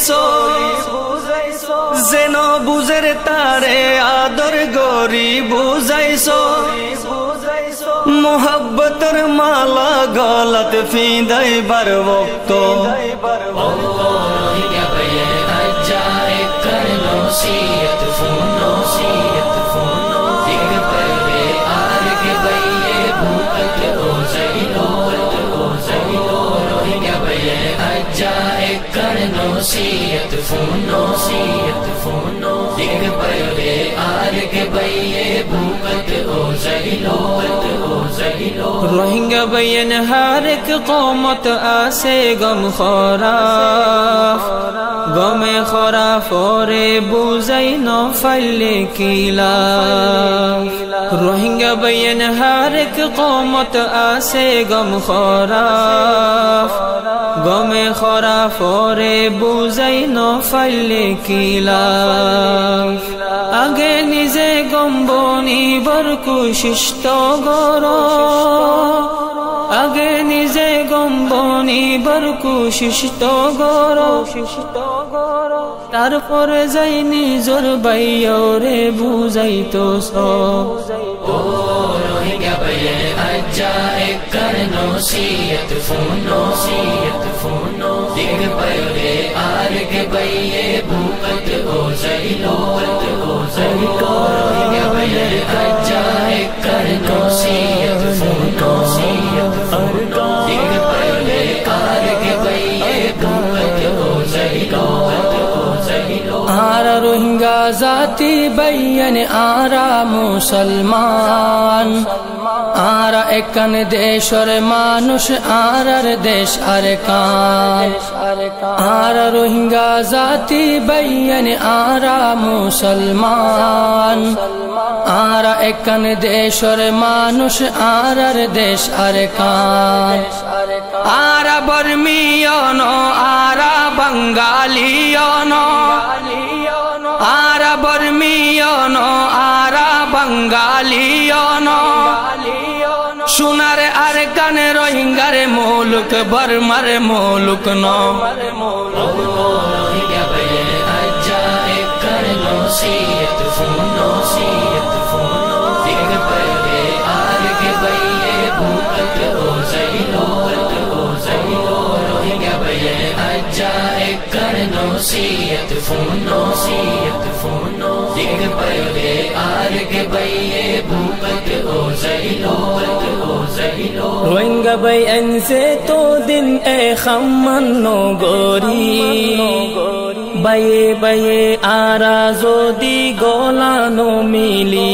বুঝাইছো যেন বুঝের তারে আদর গরি বুঝাইছো মোহব্বতের মালা গলাত ফিদাইবার বক্ত रोहिंग्या बयन हर एक कौमत आसे गम खराफ और बुझाई न फैले किला रोहिंग्या बयन हर एक कौमत आसे गम खराफ और बुझाई न फैले किला आगे निजे गम्बनी बर कोशिश तो गरो आगे निजे गम्बनी बर कोशिश तो गरो तारपर जाई निजर बाइयरे बुझाइतो सब रोहिंग्या बयन आजा कर नसीहत फोनो दिग परे आर के बइये भूकत हो जाइलो रोहिंग्या बयन आजा कर नसीहत फोनो दिग परे आर के बइये भूकत हो जाइलो आरा रोहिंग्या जाति बयन आरा मुसलमान आरा एकन देशर मानुष आरार देश अरकान आरा रोहिंग्या जाति बयन आरा मुसलमान आरा एकन देशर मानुष आरार देश अरकान आरा बर्मियोनो आरा बंगालियोनो आरा बर्मियोनो आरा बंगालियोनो सुनारे आरे काने रोहिंग्यार मुलुक बर्मार मुलुक नो रोहिंग्या बयन आजा कर नसीहत फोनो दिग परे आर के बइये भूकत हो जाइलो रोहिंग्या बयन आजा कर नसीहत फोनो दिग परे आर के बइये भूकत हो जाइलो रोहिंग्या बयन से तो दिन ए खमनो गोरी बये आरा जोदी गोलानो मिली